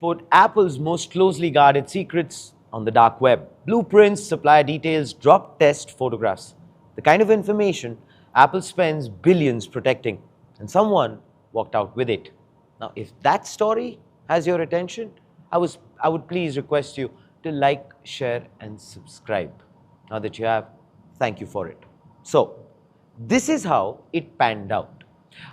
put Apple's most closely guarded secrets on the dark web. Blueprints, supplier details, drop test photographs. The kind of information Apple spends billions protecting, and someone walked out with it. Now, if that story has your attention, I would please request you to like, share, and subscribe. Now that you have, thank you for it. So, this is how it panned out.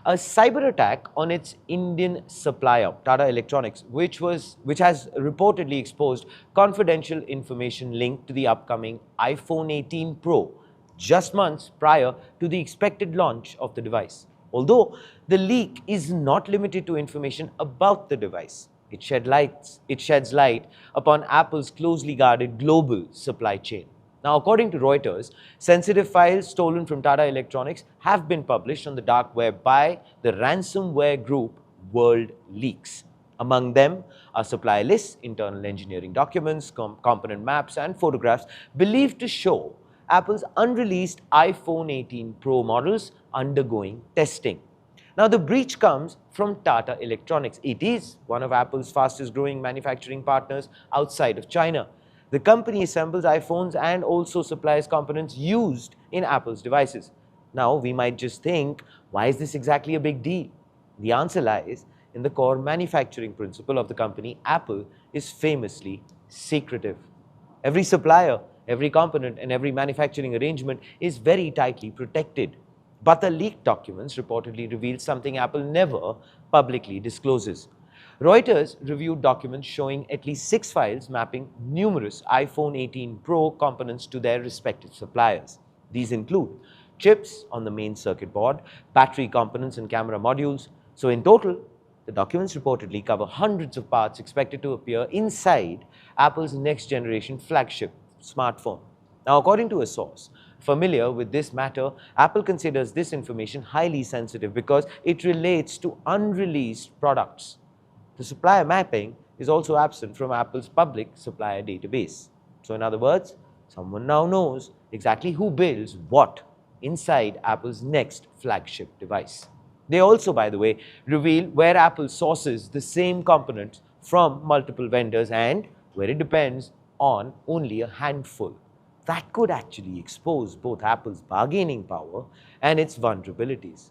A cyber attack on its Indian supplier, Tata Electronics, which has reportedly exposed confidential information linked to the upcoming iPhone 18 Pro, just months prior to the expected launch of the device. Although the leak is not limited to information about the device, it sheds light upon Apple's closely guarded global supply chain. Now, according to Reuters, sensitive files stolen from Tata Electronics have been published on the dark web by the ransomware group World Leaks. Among them are supplier lists, internal engineering documents, component maps, and photographs believed to show Apple's unreleased iPhone 18 Pro models undergoing testing. Now, the breach comes from Tata Electronics. It is one of Apple's fastest growing manufacturing partners outside of China. The company assembles iPhones and also supplies components used in Apple's devices. Now, we might just think, why is this exactly a big deal? The answer lies in the core manufacturing principle of the company. Apple is famously secretive. Every supplier, every component, and every manufacturing arrangement is very tightly protected. But the leaked documents reportedly reveal something Apple never publicly discloses. Reuters reviewed documents showing at least 6 files mapping numerous iPhone 18 Pro components to their respective suppliers. These include chips on the main circuit board, battery components, and camera modules. So, in total, the documents reportedly cover hundreds of parts expected to appear inside Apple's next generation flagship smartphone. Now, according to a source familiar with this matter, Apple considers this information highly sensitive because it relates to unreleased products. The supplier mapping is also absent from Apple's public supplier database. So, in other words, someone now knows exactly who builds what inside Apple's next flagship device. They also, by the way, reveal where Apple sources the same components from multiple vendors and where it depends on only a handful. That could actually expose both Apple's bargaining power and its vulnerabilities.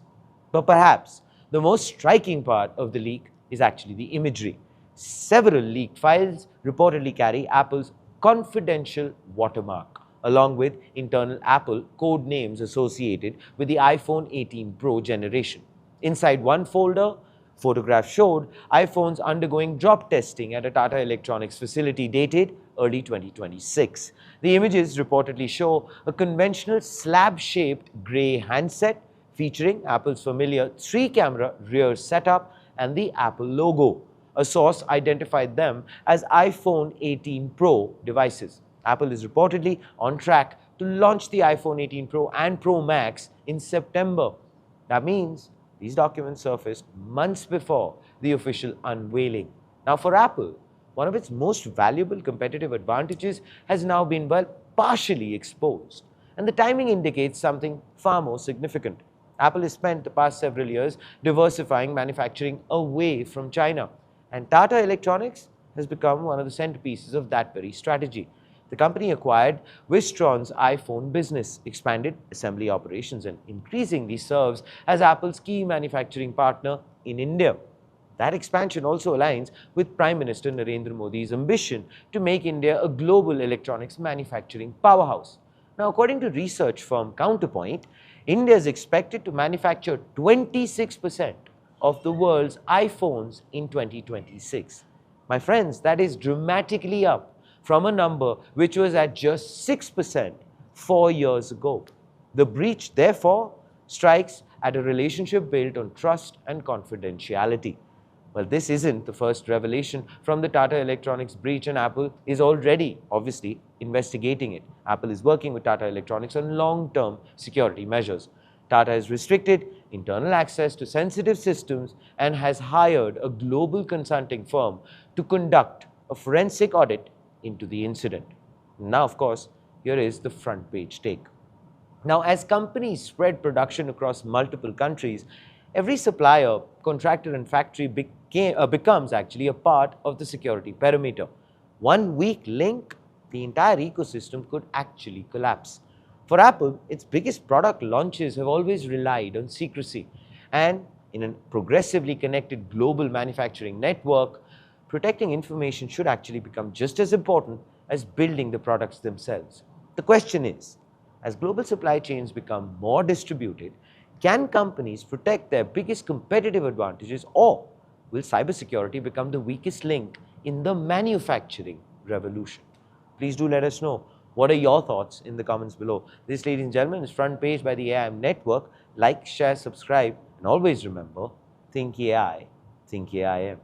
But perhaps the most striking part of the leak is actually the imagery. Several leaked files reportedly carry Apple's confidential watermark, along with internal Apple code names associated with the iPhone 18 Pro generation. Inside one folder, photographs showed iPhones undergoing drop testing at a Tata Electronics facility dated early 2026. The images reportedly show a conventional slab-shaped grey handset featuring Apple's familiar 3-camera rear setup and the Apple logo. A source identified them as iPhone 18 Pro devices. Apple is reportedly on track to launch the iPhone 18 Pro and Pro Max in September. That means these documents surfaced months before the official unveiling. Now, for Apple, one of its most valuable competitive advantages has now been, well, partially exposed. And the timing indicates something far more significant. Apple has spent the past several years diversifying manufacturing away from China, and Tata Electronics has become one of the centerpieces of that very strategy. The company acquired Wistron's iPhone business, expanded assembly operations, and increasingly serves as Apple's key manufacturing partner in India. That expansion also aligns with Prime Minister Narendra Modi's ambition to make India a global electronics manufacturing powerhouse. Now, according to research firm Counterpoint, India is expected to manufacture 26% of the world's iPhones in 2026. My friends, that is dramatically up from a number which was at just 6% 4 years ago. The breach, therefore, strikes at a relationship built on trust and confidentiality. Well, this isn't the first revelation from the Tata Electronics breach, and Apple is already, obviously, investigating it. Apple is working with Tata Electronics on long-term security measures. Tata has restricted internal access to sensitive systems and has hired a global consulting firm to conduct a forensic audit into the incident. Now, of course, here is the front page take. Now, as companies spread production across multiple countries, Every supplier, contractor, and factory becomes actually a part of the security perimeter. One weak link, the entire ecosystem could actually collapse. For Apple, its biggest product launches have always relied on secrecy. And in a progressively connected global manufacturing network, protecting information should actually become just as important as building the products themselves. The question is, as global supply chains become more distributed, can companies protect their biggest competitive advantages, or will cybersecurity become the weakest link in the manufacturing revolution? Please do let us know. What are your thoughts in the comments below? This, ladies and gentlemen, is Front Page by the AIM Network. Like, share, subscribe, and always remember, think AI, think AIM.